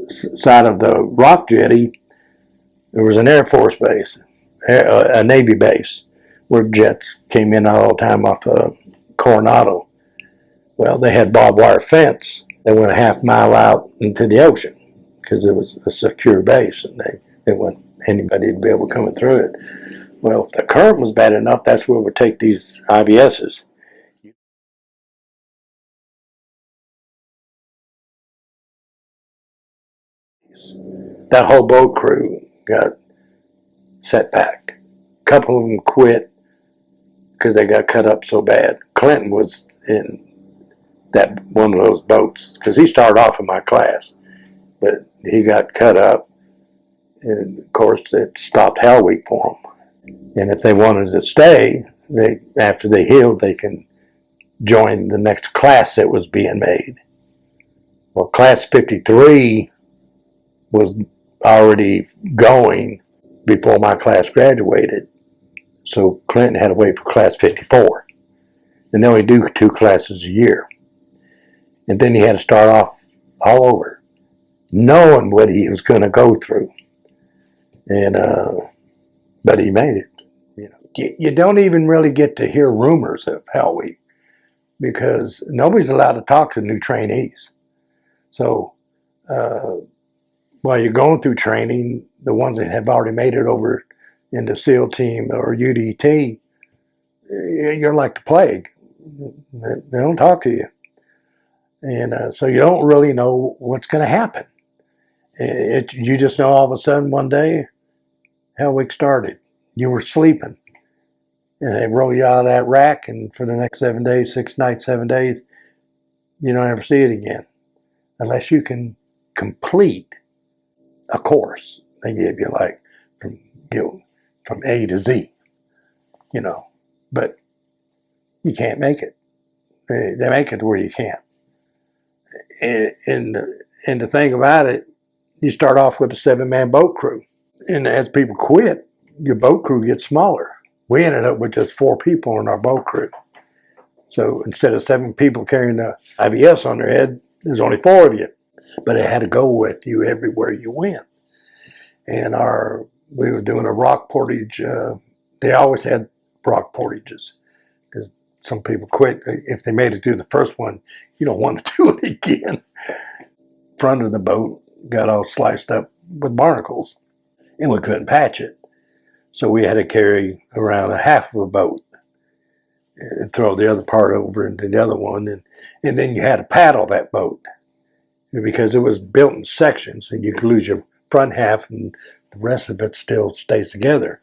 side of the rock jetty, there was an Air Force base, a Navy base, where jets came in all the time off of Coronado. Well, they had barbed wire fence that went a half-mile out into the ocean because it was a secure base, and they didn't want anybody to be able to come through it. Well, if the current was bad enough, that's where we'd take these IBSs. That whole boat crew got set back. A couple of them quit because they got cut up so bad. Clinton was in that one of those boats because he started off in my class, but he got cut up, and of course it stopped Hell Week for them. And if they wanted to stay, after they healed, they can join the next class that was being made. Well, class 53 was already going before my class graduated, so Clinton had to wait for class 54, and they only do 2 classes a year. And then he had to start off all over, knowing what he was going to go through. And but he made it. You don't even really get to hear rumors of Hell Week because nobody's allowed to talk to new trainees. So while you're going through training, the ones that have already made it over into SEAL team or UDT, you're like the plague. They don't talk to you. And so you don't really know what's going to happen. You just know all of a sudden one day, Hell Week started. You were sleeping. And they roll you out of that rack, and for the next 7 days, 6 nights, 7 days, you don't ever see it again. Unless you can complete a course they give you, like from A to Z, but you can't make it. They make it to where you can't. And the thing about it, you start off with a 7-man boat crew, and as people quit, your boat crew gets smaller. We ended up with just 4 people in our boat crew. So instead of 7 people carrying the IBS on their head, there's only 4 of you. But it had to go with you everywhere you went. And we were doing a rock portage. They always had rock portages because some people quit. If they made it through the first one, you don't want to do it again. Front of the boat got all sliced up with barnacles, and we couldn't patch it. So we had to carry around a half of a boat and throw the other part over into the other one. And then you had to paddle that boat because it was built in sections, and you could lose your front half and the rest of it still stays together.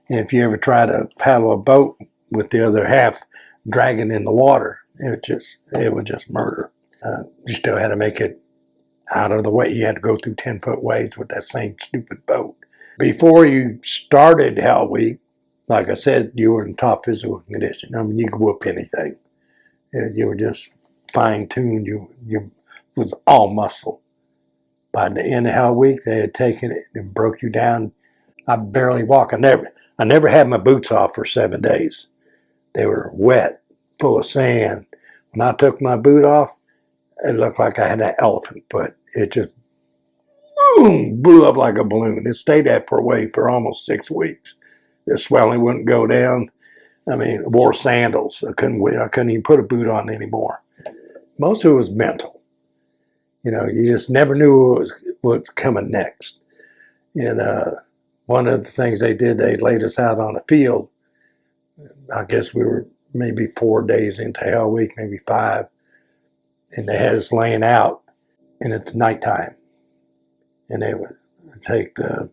And if you ever try to paddle a boat with the other half dragging in the water, it would just murder. You still had to make it out of the way. You had to go through 10-foot waves with that same stupid boat. Before you started Hell Week, like I said, you were in top physical condition. I mean, you could whoop anything. You were just fine-tuned. You was all muscle. By the end of Hell Week, they had taken it and broke you down. I barely walk. I never had my boots off for 7 days. They were wet, full of sand. When I took my boot off, it looked like I had an elephant foot. It just boom, blew up like a balloon. It stayed that way for almost 6 weeks. The swelling wouldn't go down. I mean, I wore sandals. I couldn't even put a boot on anymore. Most of it was mental. You just never knew what's coming next. And one of the things they did, they laid us out on a field. I guess we were maybe 4 days into Hell Week, maybe 5. And they had us laying out, and it's nighttime. And they would take the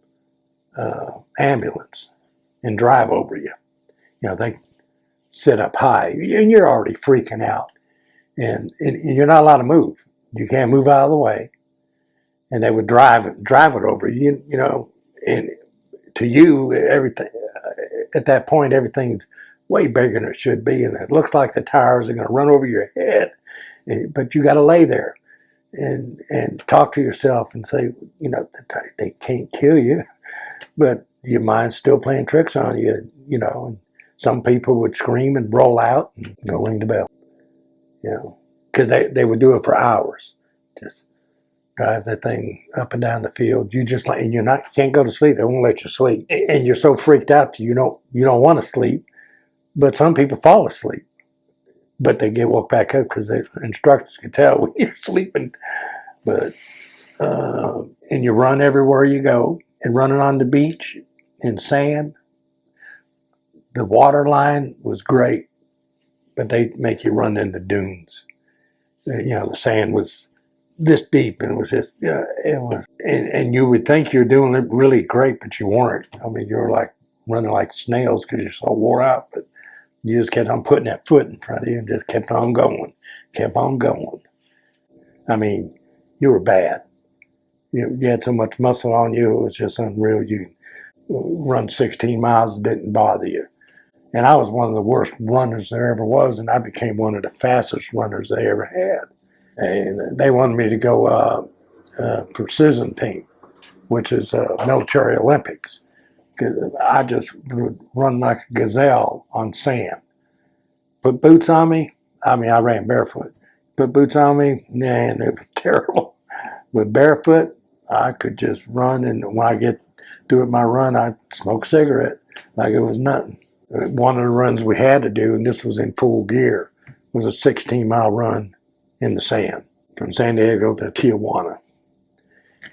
ambulance and drive over you. They sit up high, and you're already freaking out. And you're not allowed to move. You can't move out of the way. And they would drive it over you, and to you, everything, at that point, everything's way bigger than it should be. And it looks like the tires are going to run over your head. But you got to lay there and talk to yourself and say, they can't kill you, but your mind's still playing tricks on you, and some people would scream and roll out and go ring the bell, because they would do it for hours, just drive that thing up and down the field. You just like, and you can't go to sleep. They won't let you sleep, and you're so freaked out that you don't want to sleep. But some people fall asleep, but they get woke back up because the instructors can tell when you're sleeping. But and you run everywhere you go, and running on the beach in sand. The water line was great, but they make you run in the dunes. The sand was this deep, and it was just, it was, and you would think you're doing it really great, but you weren't. I mean, you were like running like snails because you're so wore out, but you just kept on putting that foot in front of you and just kept on going. I mean, you were bad. You had so much muscle on you, it was just unreal. You run 16 miles, it didn't bother you. And I was one of the worst runners there ever was, and I became one of the fastest runners they ever had. And they wanted me to go precision team, which is military Olympics. I just would run like a gazelle on sand. Put boots on me, I ran barefoot. Put boots on me, man, it was terrible. With barefoot, I could just run, and when I get through my run, I'd smoke a cigarette like it was nothing. One of the runs we had to do, and this was in full gear, was a 16-mile run in the sand from San Diego to Tijuana.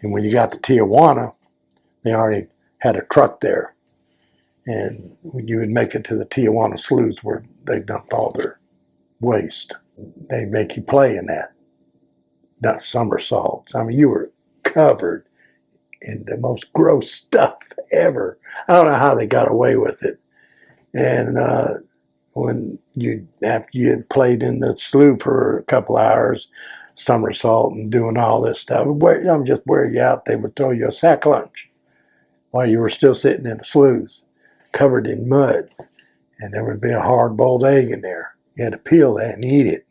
And when you got to Tijuana, they already had a truck there. And when you would make it to the Tijuana sloughs where they dumped all their waste, they'd make you play in that. Not somersaults. You were covered in the most gross stuff ever. I don't know how they got away with it. And when after you had played in the slough for a couple hours, somersault and doing all this stuff, just wear you out. They would throw you a sack lunch while you were still sitting in the sloughs, covered in mud, and there would be a hard-boiled egg in there. You had to peel that and eat it.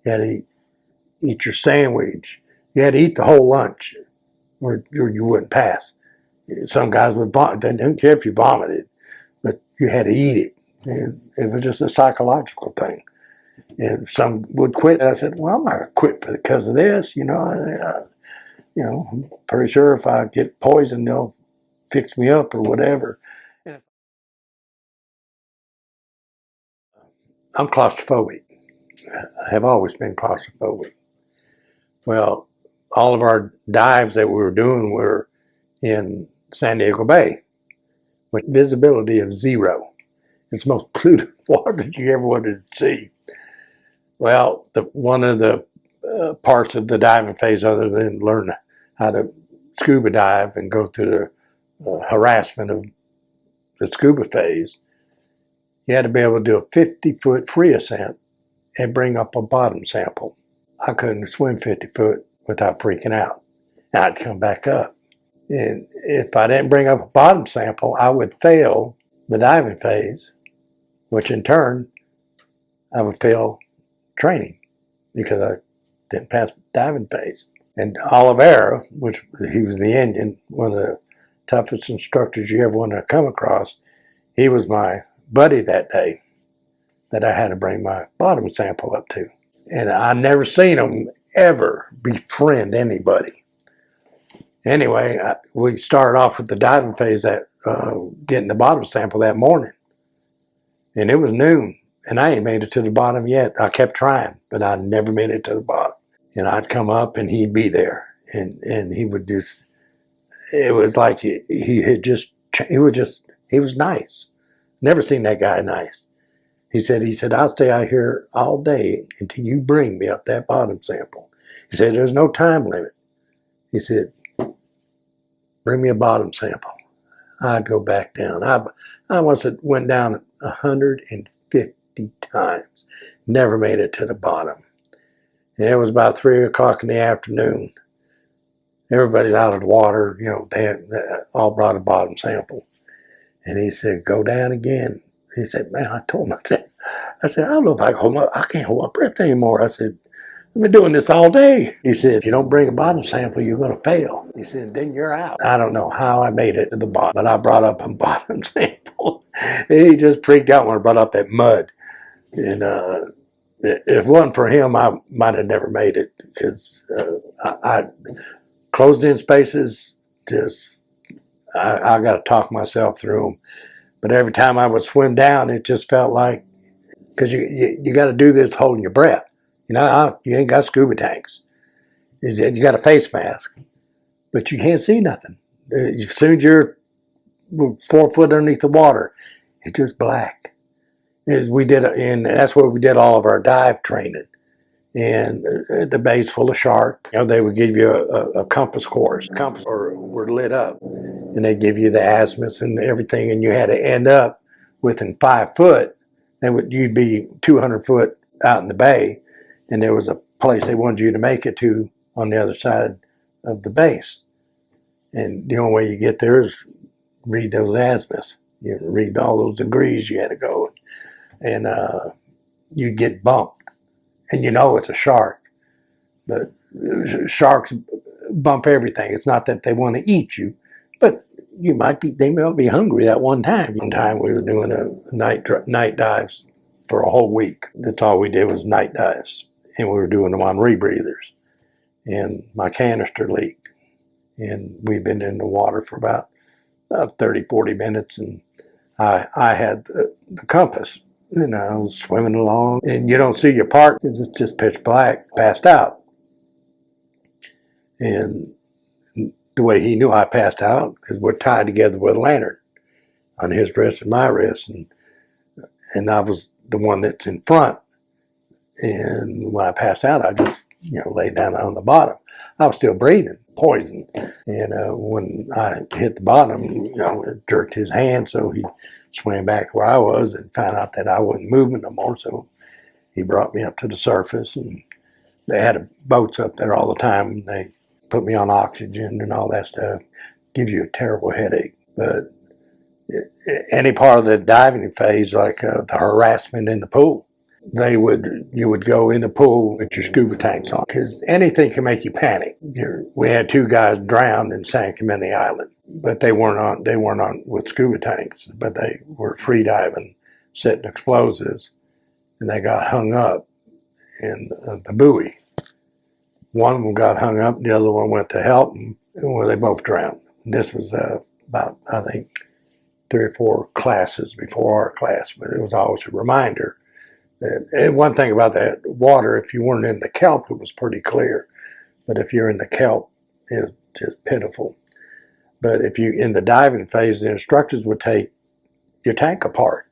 You had to eat your sandwich. You had to eat the whole lunch, or you wouldn't pass. Some guys would vomit. They didn't care if you vomited, but you had to eat it. And it was just a psychological thing. And some would quit. I said, well, I'm not going to quit because of this. I'm pretty sure if I get poisoned, they'll fix me up or whatever. I'm claustrophobic. I have always been claustrophobic. Well, all of our dives that we were doing were in San Diego Bay with visibility of 0. It's the most polluted water you ever wanted to see. Well, one of the parts of the diving phase, other than learn how to scuba dive and go through the harassment of the scuba phase, you had to be able to do a 50-foot free ascent and bring up a bottom sample. I couldn't swim 50 foot without freaking out. I'd come back up. And if I didn't bring up a bottom sample, I would fail the diving phase, which in turn, I would fail training because I didn't pass the diving phase. And Oliveira, which he was the Indian, one of the toughest instructors you ever want to come across, he was my buddy that day that I had to bring my bottom sample up to. And I never seen him ever befriend anybody. Anyway, we started off with the diving phase at getting the bottom sample that morning. And it was noon, and I ain't made it to the bottom yet. I kept trying, but I never made it to the bottom. And I'd come up, and he'd be there, and he would just, it was like he was nice. Never seen that guy nice. He said, I'll stay out here all day until you bring me up that bottom sample. He said, there's no time limit. He said, bring me a bottom sample. I'd go back down. I once went down 150 times. Never made it to the bottom. And it was about 3 o'clock in the afternoon. Everybody's out of the water. They had all brought a bottom sample. And he said, go down again. He said, man, I told him, I said, I don't know if I can't hold my breath anymore. I said, I've been doing this all day. He said, if you don't bring a bottom sample, you're going to fail. He said, then you're out. I don't know how I made it to the bottom, but I brought up a bottom sample. He just freaked out when I brought up that mud. And if it wasn't for him, I might have never made it because I closed in spaces. Just I got to talk myself through them. But every time I would swim down, it just felt like because you got to do this holding your breath. You ain't got scuba tanks. You got a face mask, but you can't see nothing. As soon as you're 4 foot underneath the water, it's just black. As we did, and that's where we did all of our dive training. And the bay's full of sharks. They would give you a compass course. Compass or were lit up, and they give you the azimuths and everything, and you had to end up within 5 foot. And you'd be 200 foot out in the bay, and there was a place they wanted you to make it to on the other side of the base. And the only way you get there is read those azimuths. You read all those degrees you had to go, and you'd get bumped. And it's a shark, but sharks bump everything. It's not that they want to eat you, but they might be hungry that one time. One time we were doing a night dives for a whole week. That's all we did was night dives, and we were doing them on rebreathers. And my canister leaked, and we'd been in the water for about 30, 40 minutes, and I had the compass. I was swimming along, and you don't see your part because it's just pitch black, passed out. And the way he knew I passed out, because we're tied together with a lantern on his wrist and my wrist, and I was the one that's in front. And when I passed out, I just laid down on the bottom. I was still breathing, poison. And when I hit the bottom, it jerked his hand, so he swam back where I was and found out that I wasn't moving no more. So he brought me up to the surface, and they had boats up there all the time. They put me on oxygen and all that stuff. Gives you a terrible headache. But any part of the diving phase, like the harassment in the pool, you would go in the pool with your scuba tanks on, because anything can make you panic. We had 2 guys drowned and sank them in the island, but they weren't on with scuba tanks, but they were free diving, setting explosives, and they got hung up in the buoy. One of them got hung up, the other one went to help them, well, they both drowned. This was about, I think, 3 or 4 classes before our class, but it was always a reminder. And one thing about that water, if you weren't in the kelp, it was pretty clear. But if you're in the kelp, it's just pitiful. But if you in the diving phase, the instructors would take your tank apart,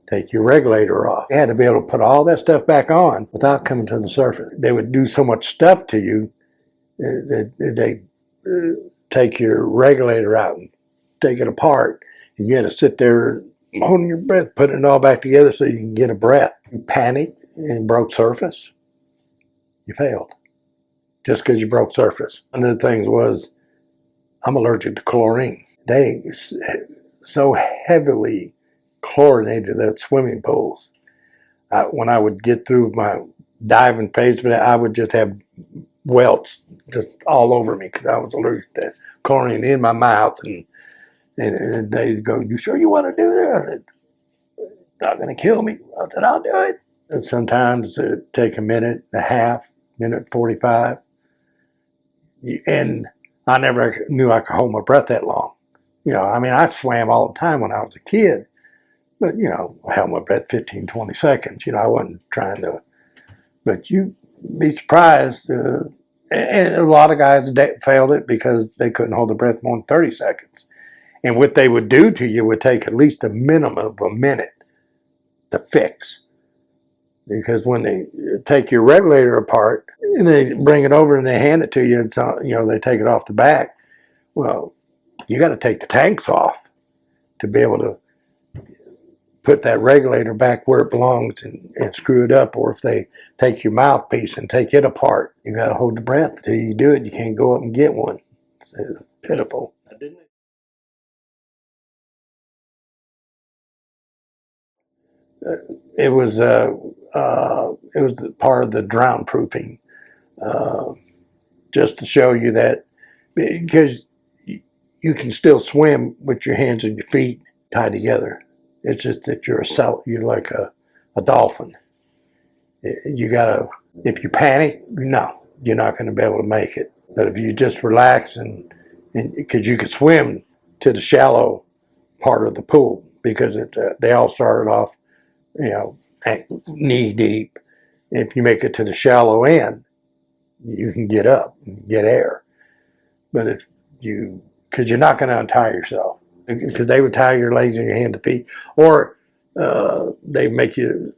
take your regulator off. You had to be able to put all that stuff back on without coming to the surface. They would do so much stuff to you that they take your regulator out and take it apart, and you had to sit there holding your breath, putting it all back together so you can get a breath. You panicked and broke surface, you failed. Just because you broke surface. One of the things was, I'm allergic to chlorine. They so heavily chlorinated that swimming pools. When I would get through my diving phase of it, I would just have welts just all over me because I was allergic to chlorine in my mouth. And they go, "You sure you want to do that?" I said, "Not going to kill me." I said, "I'll do it." And sometimes it take a minute and a half, minute 45. And I never knew I could hold my breath that long. I swam all the time when I was a kid, but, I held my breath 15, 20 seconds. I wasn't trying to, but you'd be surprised. And a lot of guys failed it because they couldn't hold their breath more than 30 seconds. And what they would do to you would take at least a minimum of a minute to fix. Because when they take your regulator apart and they bring it over and they hand it to you, and they take it off the back. Well, you got to take the tanks off to be able to put that regulator back where it belongs and screw it up. Or if they take your mouthpiece and take it apart, you got to hold the breath till you do it. You can't go up and get one. It's pitiful. It was part of the drown proofing, just to show you that, because you can still swim with your hands and your feet tied together. It's just that you're like a dolphin, You gotta, if you panic, no, you're not going to be able to make it. But if you just relax and because you could swim to the shallow part of the pool because they all started off, you know, knee deep. If you make it to the shallow end, you can get up and get air. But if you, because you're not going to untie yourself, because they would tie your legs and your hands and feet, or they make you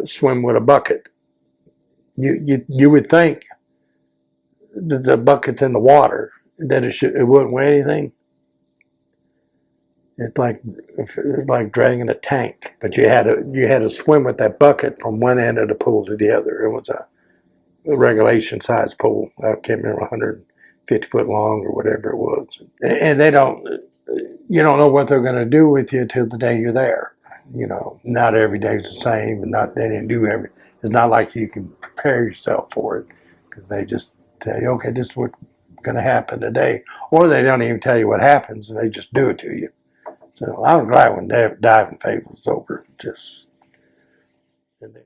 swim with a bucket. You would think that the bucket's in the water that it wouldn't weigh anything. It's like dragging a tank, but you had to swim with that bucket from one end of the pool to the other. It was a regulation size pool. I can't remember, 150 foot long or whatever it was. And you don't know what they're going to do with you until the day you're there. You know, not every day's the same, and they didn't do every. It's not like you can prepare yourself for it because they just tell you, okay, this is what's going to happen today, or they don't even tell you what happens, and they just do it to you. So I was glad when diving phase was over. And then